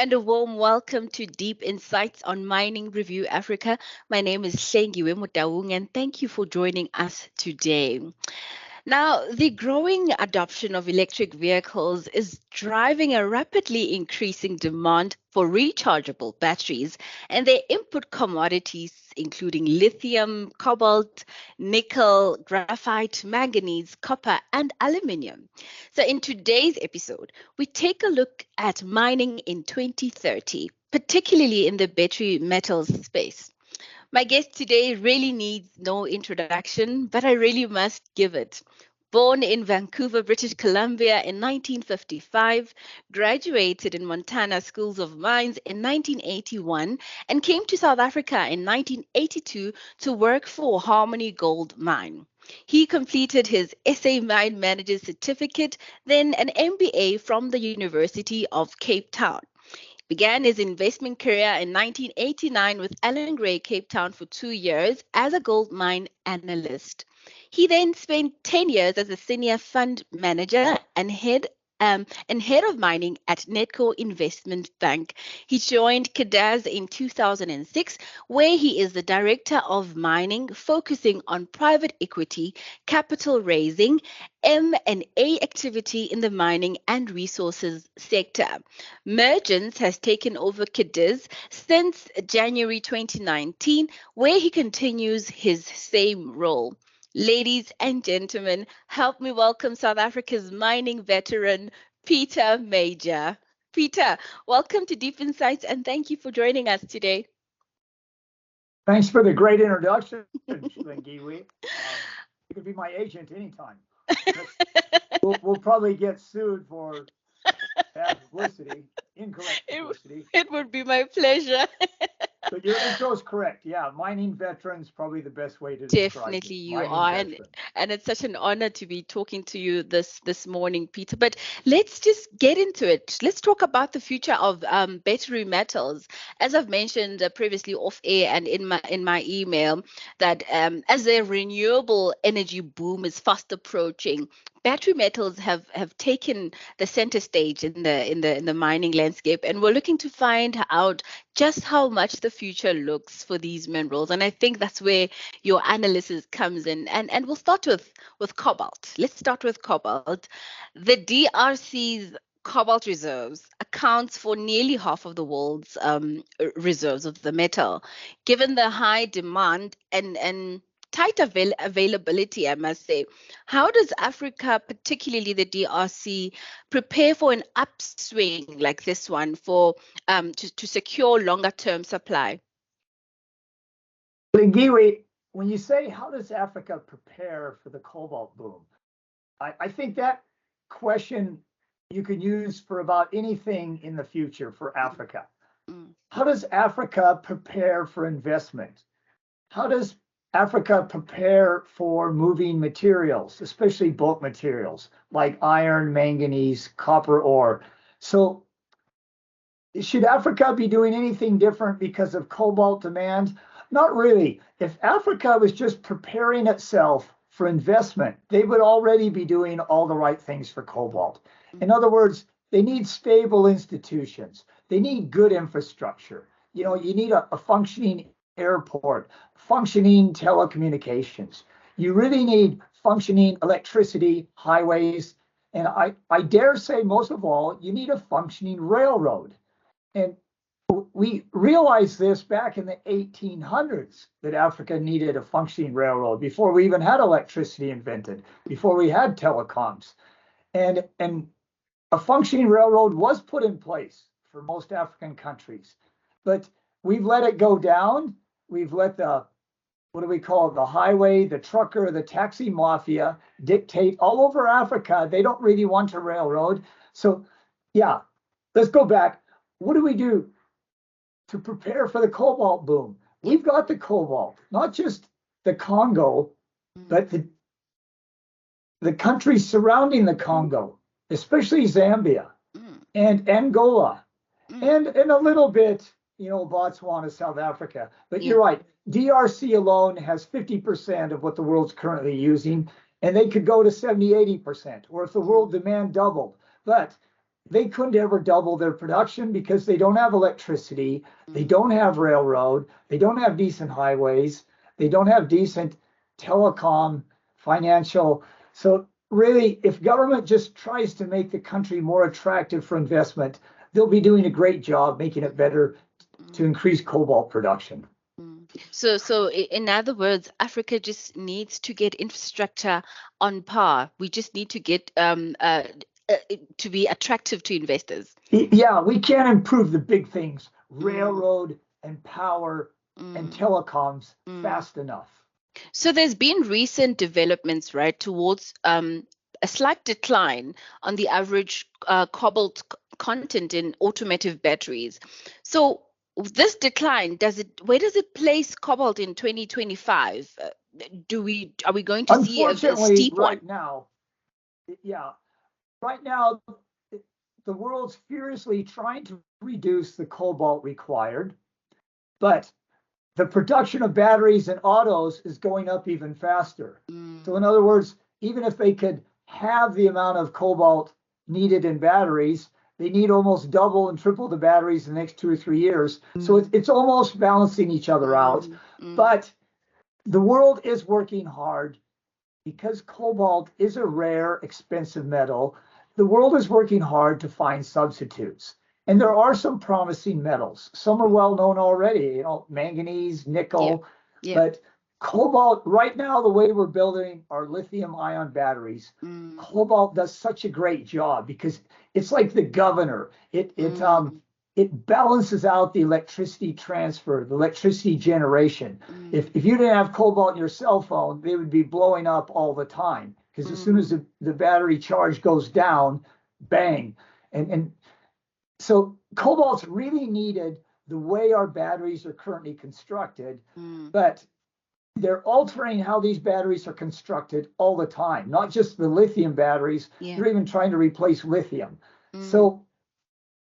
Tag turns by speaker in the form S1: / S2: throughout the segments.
S1: and a warm welcome to Deep Insights on Mining Review Africa. My name is Shengiwe Mutaung, and thank you for joining us today. Now, the growing adoption of electric vehicles is driving a rapidly increasing demand for rechargeable batteries and their input commodities, including lithium, cobalt, nickel, graphite, manganese, copper, and aluminium. So, in today's episode, we take a look at mining in 2030, particularly in the battery metals space. My guest today really needs no introduction, but I really must give it. Born in Vancouver, British Columbia in 1955, graduated in Montana Schools of Mines in 1981, and came to South Africa in 1982 to work for Harmony Gold Mine. He completed his SA Mine Manager Certificate, then an MBA from the University of Cape Town. Began his investment career in 1989 with Allan Gray Cape Town for 2 years as a gold mine analyst. He then spent 10 years as a senior fund manager and head of mining at Netco Investment Bank. He joined Cadaz in 2006, where he is the director of mining, focusing on private equity, capital raising, M&A activity in the mining and resources sector. Mergence has taken over Cadiz since January 2019, where he continues his same role. Ladies and gentlemen, help me welcome South Africa's mining veteran, Peter Major. Peter, welcome to Deep Insights and thank you for joining us today.
S2: Thanks for the great introduction, Lingiwi. You could be my agent anytime. We'll probably get sued for bad publicity, incorrect publicity.
S1: It would be my pleasure.
S2: But your intro is correct. Yeah, mining veterans, probably the best way to describe it.
S1: Definitely you are. And it's such an honor to be talking to you this morning, Peter. But let's just get into it. Let's talk about the future of battery metals. As I've mentioned previously off air and in my email, that as the renewable energy boom is fast approaching, battery metals have taken the center stage in the mining landscape, and we're looking to find out just how much the future looks for these minerals. And I think that's where your analysis comes in. And we'll start with cobalt. Let's start with cobalt. The DRC's cobalt reserves accounts for nearly half of the world's reserves of the metal. Given the high demand and tight availability, I must say, how does Africa, particularly the DRC, prepare for an upswing like this one for to secure longer term supply?
S2: Lingiwi, when you say how does Africa prepare for the cobalt boom, I think that question you can use for about anything in the future for Africa. How does Africa prepare for investment? How does Africa prepare for moving materials, especially bulk materials like iron, manganese, copper ore? So should Africa be doing anything different because of cobalt demand? Not really. If Africa was just preparing itself for investment, they would already be doing all the right things for cobalt. In other words, they need stable institutions. They need good infrastructure. You know, you need a functioning airport, functioning telecommunications. You really need functioning electricity, highways, and I dare say most of all, you need a functioning railroad. And we realized this back in the 1800s that Africa needed a functioning railroad before we even had electricity invented, before we had telecoms. And a functioning railroad was put in place for most African countries, but we've let it go down. We've let the, what do we call it, the highway, the trucker, the taxi mafia dictate all over Africa. They don't really want a railroad. So yeah, let's go back. What do we do to prepare for the cobalt boom? We've got the cobalt, not just the Congo, but the countries surrounding the Congo, especially Zambia and Angola, and a little bit, you know, Botswana, South Africa. But you're right, DRC alone has 50% of what the world's currently using, and they could go to 70, 80%, or if the world demand doubled. But they couldn't ever double their production because they don't have electricity, they don't have railroad, they don't have decent highways, they don't have decent telecom, financial. So really, if government just tries to make the country more attractive for investment, they'll be doing a great job making it better to increase cobalt production.
S1: So in other words, Africa just needs to get infrastructure on par. We just need to get uh, to be attractive to investors.
S2: Yeah, we can't improve the big things,
S1: Mm,
S2: railroad and power and
S1: mm,
S2: telecoms
S1: mm.
S2: fast enough.
S1: So there's been recent developments, right, towards a slight decline on the average cobalt content in automotive batteries. So this decline, where does it place cobalt in 2025? Are we going to see a
S2: Unfortunately,
S1: steep one?
S2: right now, yeah, right now, the world's furiously trying to reduce the cobalt required, but the production of batteries and autos is going up even faster. So, in
S1: Mm,
S2: other words, even if they could have the amount of cobalt needed in batteries, they need almost double and triple the batteries in the next 2 or 3 years. So it's almost balancing each other out.
S1: mm, mm,
S2: But the world is working hard because cobalt is a rare, expensive metal. The world is working hard to find substitutes. And there
S1: mm,
S2: are some promising metals. Some are
S1: mm.
S2: well known already, manganese,
S1: Yeah,
S2: nickel,
S1: yeah.
S2: but cobalt, right now, the way we're building our lithium ion batteries,
S1: Mm,
S2: cobalt does such a great job because it's like the governor.
S1: mm,
S2: It balances out the electricity transfer, the electricity generation.
S1: mm,
S2: If you didn't have cobalt in your cell phone, they would be blowing up all the time because as soon as
S1: mm,
S2: the battery charge goes down, bang. And so cobalt's really needed the way our batteries are currently constructed,
S1: mm.
S2: but they're altering how these batteries are constructed all the time, not just the lithium batteries.
S1: Yeah.
S2: They're even trying to replace lithium.
S1: Mm,
S2: So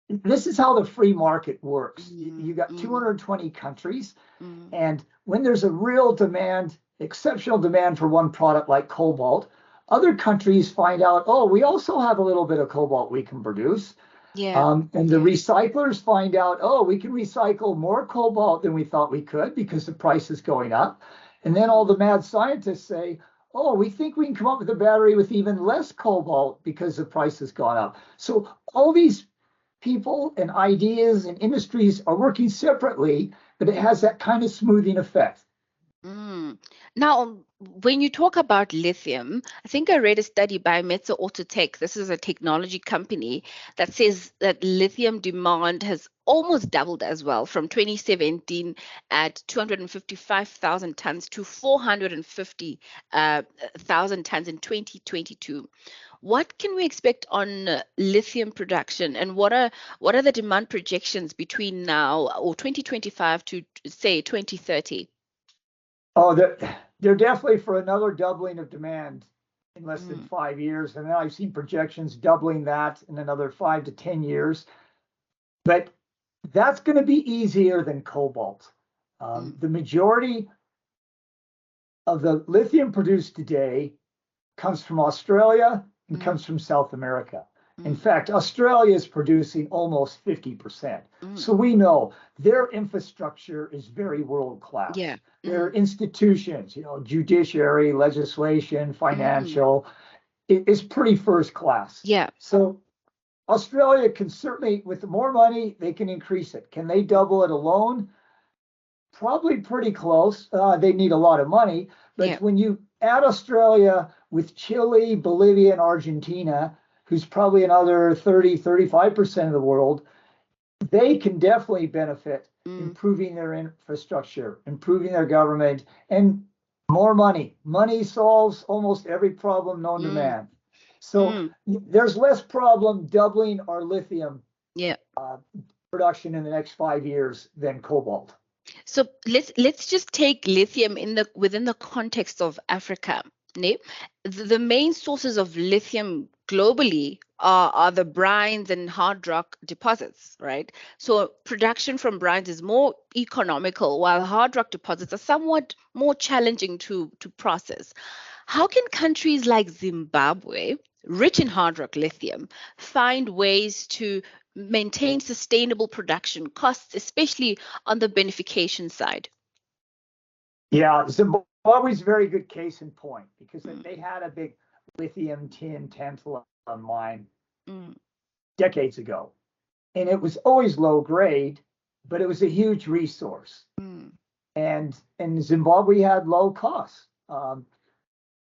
S2: this is how the free market works. You
S1: mm,
S2: got
S1: mm,
S2: 220 countries,
S1: mm.
S2: and when there's a real demand, exceptional demand for one product like cobalt, other countries find out, oh, we also have a little bit of cobalt we can produce.
S1: Yeah,
S2: And the
S1: yeah.
S2: recyclers find out, oh, we can recycle more cobalt than we thought we could because the price is going up. And then all
S1: Mm,
S2: the mad scientists say, oh, we think we can come up with a battery with even less cobalt because the price has gone up. So all these people and ideas and industries are working separately, but it has that kind of smoothing effect.
S1: mm. Now, when you talk about lithium, I think I read a study by Metso Autotech. This is a technology company that says that lithium demand has almost doubled as well from 2017 at 255,000 tons to 450,000 tons in 2022. What can we expect on lithium production, and what are the demand projections between now or 2025 to say 2030?
S2: Oh, they're definitely for another doubling of demand in less than
S1: Mm,
S2: 5 years. And then I've seen projections doubling that in another 5 to 10 years. But that's going to be easier than cobalt.
S1: mm,
S2: The majority of the lithium produced today comes from Australia and
S1: mm,
S2: comes from South America. In
S1: mm,
S2: fact, Australia is producing almost 50%.
S1: mm.
S2: So we know their infrastructure is very world
S1: Yeah.
S2: class. Their
S1: Mm,
S2: institutions, judiciary, legislation,
S1: mm.
S2: financial, is pretty first class.
S1: Yeah.
S2: So Australia can certainly, with more money, they can increase it. Can they double it alone? Probably pretty close. They need a lot of money. But
S1: Yeah.
S2: when you add Australia with Chile, Bolivia, and Argentina, who's probably another 30-35% of the world, they can definitely benefit
S1: Mm,
S2: improving their infrastructure, improving their government, and more money. Money solves almost every problem known to
S1: mm,
S2: man. So
S1: mm.
S2: there's less problem doubling our lithium
S1: Yeah.
S2: uh, production in the next 5 years than cobalt.
S1: So let's just take lithium in the within the context of Africa. Ne? The main sources of lithium globally are the brines and hard rock deposits, right? So production from brines is more economical, while hard rock deposits are somewhat more challenging to process. How can countries like Zimbabwe, rich in hard rock lithium, find ways to maintain sustainable production costs, especially on the beneficiation side?
S2: Yeah, Zimbabwe's a very good case in point because
S1: Mm,
S2: they had a big lithium tin tantalum mine
S1: mm,
S2: decades ago, and it was always low grade, but it was a huge resource.
S1: mm,
S2: And Zimbabwe had low costs.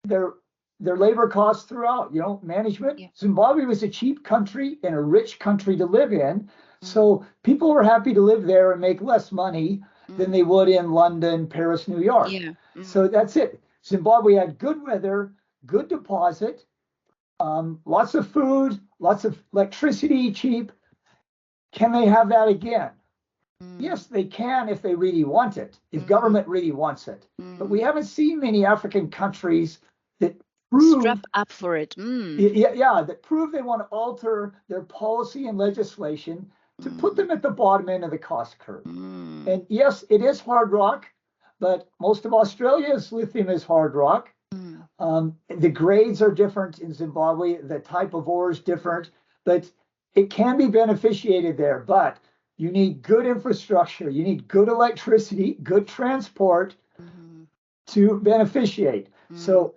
S2: Their their labor costs throughout, management.
S1: yeah.
S2: Zimbabwe was a cheap country and a rich country to live in,
S1: Mm,
S2: so people were happy to live there and make less money than
S1: mm,
S2: they would in London, Paris, New York.
S1: yeah.
S2: So
S1: Mm,
S2: that's it. Zimbabwe had good weather, good deposit, lots of food, lots of electricity, cheap. Can they have that again?
S1: mm,
S2: Yes, they can if they really want it, if
S1: mm,
S2: government really wants it. But we
S1: mm.
S2: haven't seen many African countries that
S1: Strap
S2: prove,
S1: up for it.
S2: yeah, that prove they want to alter their policy and legislation to put
S1: Mm,
S2: them at the bottom end of the cost curve.
S1: mm,
S2: And yes, it is hard rock, but most of Australia's lithium is hard rock.
S1: mm,
S2: The grades are different in Zimbabwe. The type of ore is different, but it can be beneficiated there. But you need good infrastructure. You need good electricity, good transport
S1: mm,
S2: to beneficiate.
S1: mm.
S2: So,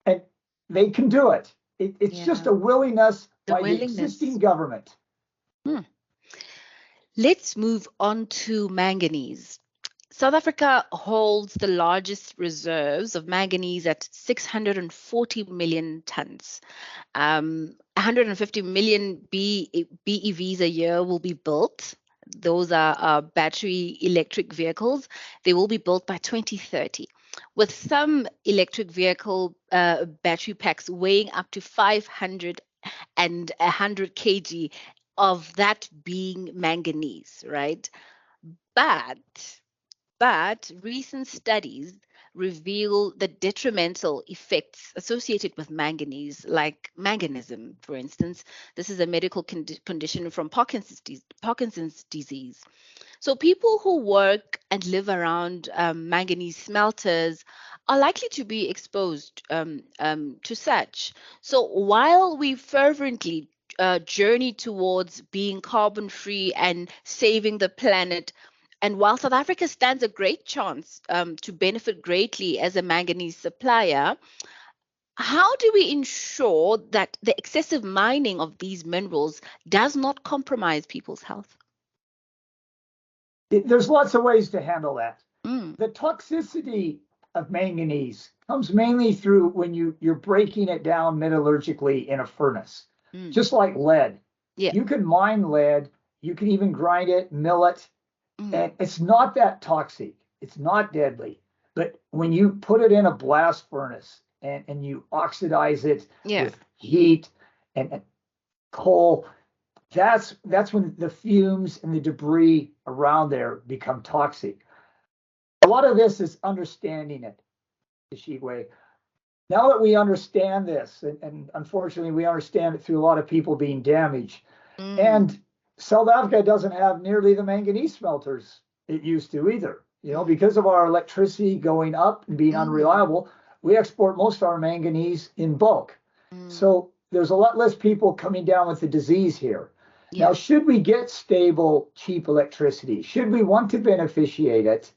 S2: and they can do it. It's just
S1: Yeah.
S2: a willingness
S1: The
S2: by the existing
S1: willingness.
S2: government.
S1: Hmm. Let's move on to manganese. South Africa holds the largest reserves of manganese at 640 million tons. 150 million BEVs a year will be built. Those are battery electric vehicles. They will be built by 2030, with some electric vehicle battery packs weighing up to 500 and 100 kg, of that being manganese, right? But recent studies reveal the detrimental effects associated with manganese, like manganism, for instance. This is a medical condition from Parkinson's disease. So people who work and live around manganese smelters are likely to be exposed to such. So while we fervently journey towards being carbon free and saving the planet, and while South Africa stands a great chance to benefit greatly as a manganese supplier, how do we ensure that the excessive mining of these minerals does not compromise people's health?
S2: There's lots of ways to handle that.
S1: Mm,
S2: The toxicity of manganese comes mainly through when you're breaking it down metallurgically in a furnace,
S1: mm,
S2: just like lead.
S1: yeah.
S2: You can mine lead, you can even grind it, mill it,
S1: Mm,
S2: and it's not that toxic. It's not deadly. But when you put it in a blast furnace and you oxidize it
S1: yeah.
S2: with heat and coal, that's when the fumes and the debris around there become toxic. A lot of this is understanding it, Shigwe. Now that we understand this, and unfortunately we understand it through a lot of people being damaged,
S1: Mm,
S2: and South Africa doesn't have nearly the manganese smelters it used to either.
S1: mm,
S2: Because of our electricity going up and being
S1: mm,
S2: unreliable, we export most of our manganese in bulk.
S1: mm,
S2: So there's a lot less people coming down with the disease here.
S1: yeah.
S2: Now, should we get stable, cheap electricity, should we want to beneficiate it,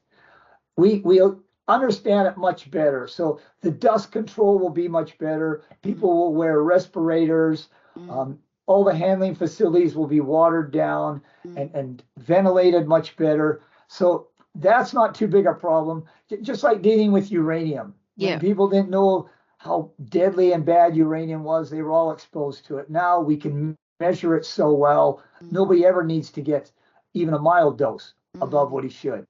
S2: we'll understand it much better. So the dust control will be much better.
S1: Mm,
S2: People will wear respirators.
S1: mm,
S2: Um, all the handling facilities will be watered down
S1: mm,
S2: and ventilated much better. So that's not too big a problem. Just like dealing with uranium. When
S1: yeah.
S2: people didn't know how deadly and bad uranium was, they were all exposed to it. Now we can measure it so well,
S1: Mm,
S2: nobody ever needs to get even a mild dose above
S1: mm.
S2: what he should.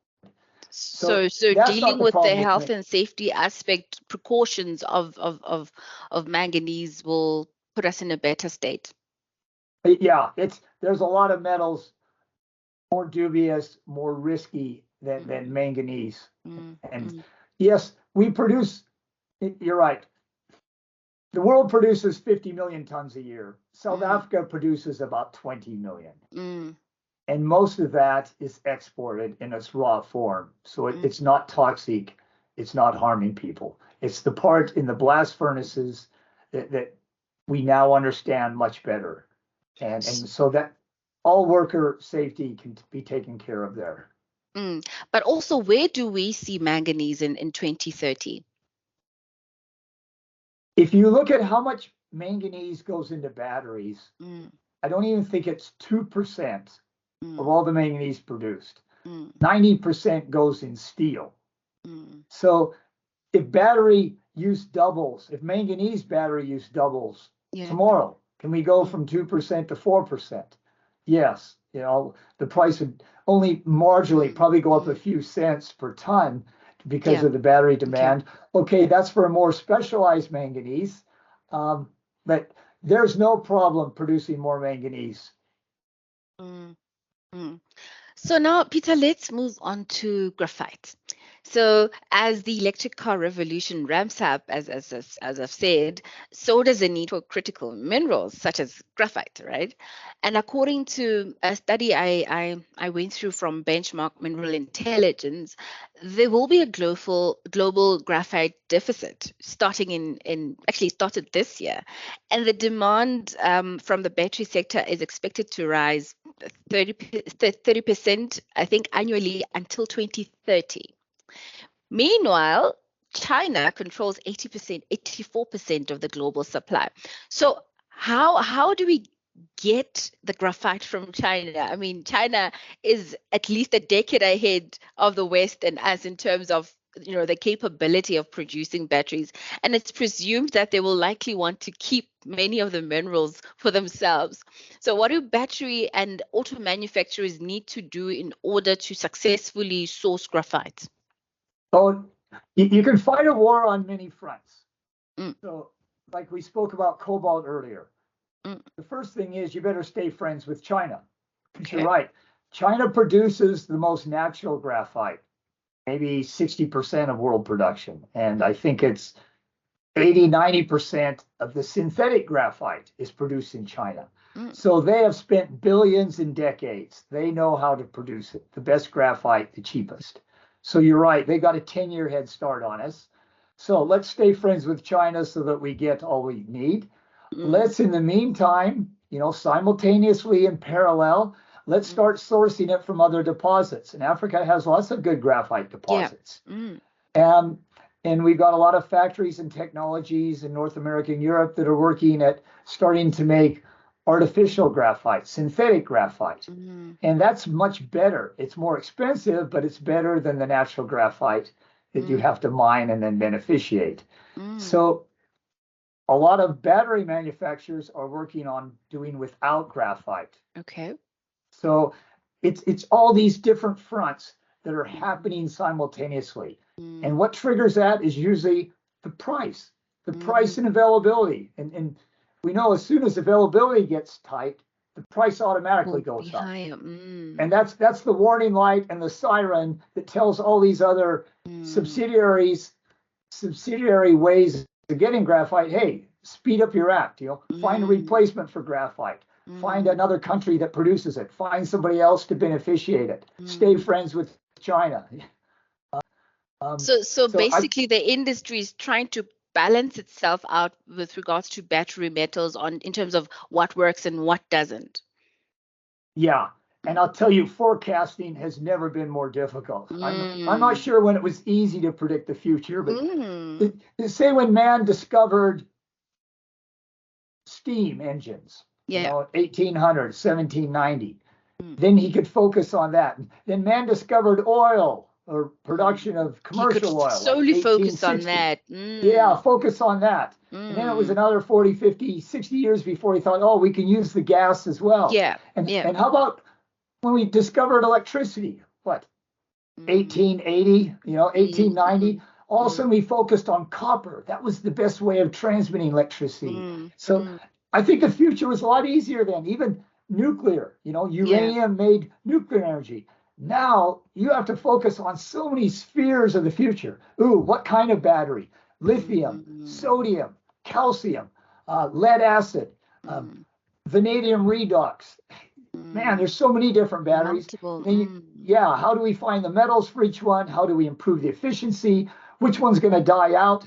S2: So
S1: So
S2: that's not
S1: dealing
S2: the
S1: with the
S2: problem with
S1: health
S2: me.
S1: and safety aspect, precautions of manganese will put us in a better state.
S2: Yeah, there's a lot of metals more dubious, more risky than
S1: Mm,
S2: manganese.
S1: mm,
S2: And
S1: mm,
S2: yes, we produce. You're right. The world produces 50 million tons a year. South
S1: mm,
S2: Africa produces about 20 million,
S1: mm,
S2: and most of that is exported in its raw form. So
S1: mm,
S2: it's not toxic it's not harming people. It's the part in the blast furnaces that we now understand much better. And so that all worker safety can be taken care of there.
S1: But also, where do we see manganese in 2030?
S2: If you look at how much manganese goes into batteries, I don't even think it's 2% of all the manganese produced. 90% goes in steel. So if battery use doubles, if manganese battery use doubles tomorrow, can we go from 2% to 4%? Yes. The price would only marginally probably go up a few cents per ton because of the battery demand. Okay, that's for a more specialized manganese, but there's no problem producing more manganese.
S1: So now, Peter, let's move on to graphite. So as the electric car revolution ramps up, as I've said, so does the need for critical minerals such as graphite, right? And according to a study I went through from Benchmark Mineral Intelligence, there will be a global graphite deficit started this year, and the demand from the battery sector is expected to rise 30%, I think, annually until 2030. Meanwhile, China controls 80%, 84% of the global supply. So how do we get the graphite from China? I mean, China is at least a decade ahead of the West and us in terms of the capability of producing batteries, and it's presumed that they will likely want to keep many of the minerals for themselves. So what do battery and auto manufacturers need to do in order to successfully source graphite?
S2: Oh, you can fight a war on many fronts. So like we spoke about cobalt earlier, the first thing is you better stay friends with China. Because you're right, China produces the most natural graphite, maybe 60% of world production. And I think it's 80-90% of the synthetic graphite is produced in China. So they have spent billions in decades. They know how to produce it, the best graphite, the cheapest. So you're right, they got a 10-year head start on us. So let's stay friends with China so that we get all we need. Let's, in the meantime, simultaneously in parallel, let's start sourcing it from other deposits. And Africa has lots of good graphite deposits. And we've got a lot of factories and technologies in North America and Europe that are working at starting to make artificial graphite, synthetic graphite. And that's much better. It's more expensive, but it's better than the natural graphite that you have to mine and then beneficiate. So a lot of battery manufacturers are working on doing without graphite.
S1: Okay.
S2: So it's all these different fronts that are happening simultaneously. And what triggers that is usually the price and availability. And we know as soon as availability gets tight, the price automatically goes up. And that's the warning light and the siren that tells all these other subsidiary ways of getting graphite, hey, speed up your act, find a replacement for graphite. Find another country that produces it. Find somebody else to beneficiate it. Stay friends with China.
S1: So basically, the industry is trying to balance itself out with regards to battery metals in terms of what works and what doesn't.
S2: Yeah, and I'll tell you, forecasting has never been more difficult. I'm not sure when it was easy to predict the future, but say when man discovered steam engines, 1800, 1790, then he could focus on that. Then man discovered oil or production of commercial oil.
S1: Solely focus on that.
S2: Yeah, focus on that. And then it was another 40, 50, 60 years before he thought, oh, we can use the gas as well. And how about when we discovered electricity? What? 1880, 1890. All of a sudden we focused on copper. That was the best way of transmitting electricity. So I think the future was a lot easier then. Even nuclear, uranium made nuclear energy. Now you have to focus on so many spheres of the future. Ooh, what kind of battery? Lithium, sodium, calcium, lead acid, vanadium redox. Man, there's so many different batteries. How do we find the metals for each one? How do we improve the efficiency? which one's going to die out?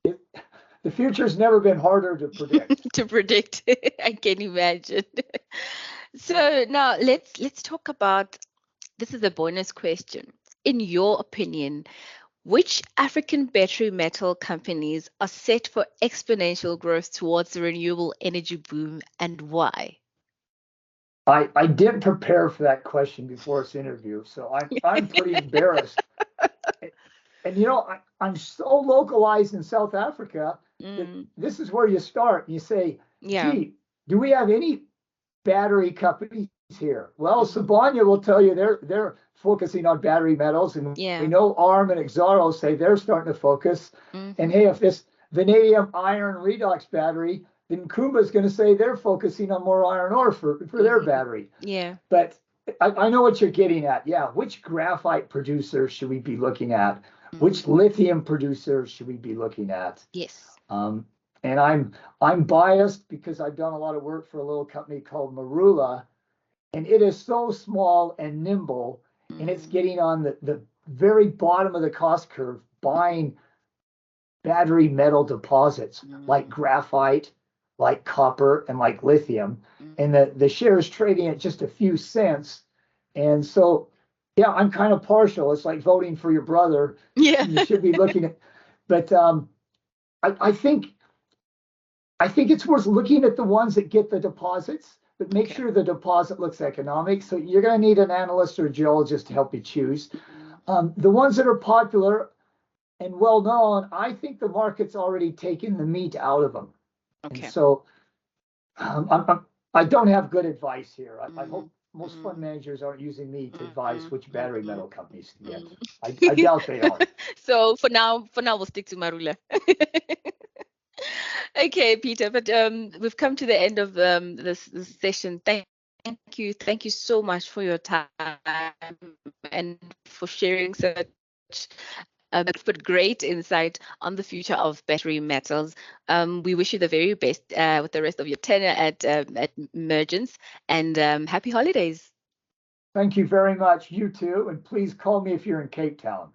S2: The future's never been harder to predict.
S1: To predict. I can imagine. So now let's talk about, this is a bonus question. In your opinion, which African battery metal companies are set for exponential growth towards the renewable energy boom, and why?
S2: I didn't prepare for that question before this interview, so I'm pretty embarrassed. And I'm so localized in South Africa that this is where you start. You say,
S1: Yeah.
S2: gee, do we have any battery companies here? Well, Sibanye will tell you they're focusing on battery metals, and we know ARM and Exaro say they're starting to focus. And hey, if this vanadium iron redox battery, then Kumba is going to say they're focusing on more iron ore for their battery.
S1: Yeah.
S2: But I know what you're getting at. Yeah, which graphite producers should we be looking at? Which lithium producers should we be looking at?
S1: Yes.
S2: And I'm biased because I've done a lot of work for a little company called Marula, and it is so small and nimble, and it's getting on the very bottom of the cost curve, buying battery metal deposits like graphite, like copper, and like lithium. And the share is trading at just a few cents. And so, yeah, I'm kind of partial. It's like voting for your brother.
S1: Yeah.
S2: You should be looking at, but I think it's worth looking at the ones that get the deposits, but make sure the deposit looks economic. So you're going to need an analyst or a geologist to help you choose. The ones that are popular and well known, I think the market's already taken the meat out of them.
S1: Okay.
S2: And so I don't have good advice here. I hope most fund managers aren't using me to advise which battery metal companies to get. I doubt they are.
S1: So for now we'll stick to Marula. Okay, Peter, but we've come to the end of this session. Thank you so much for your time and for sharing such but great insight on the future of battery metals. We wish you the very best with the rest of your tenure at Mergence, and happy holidays.
S2: Thank you very much. You too, and please call me if you're in Cape Town.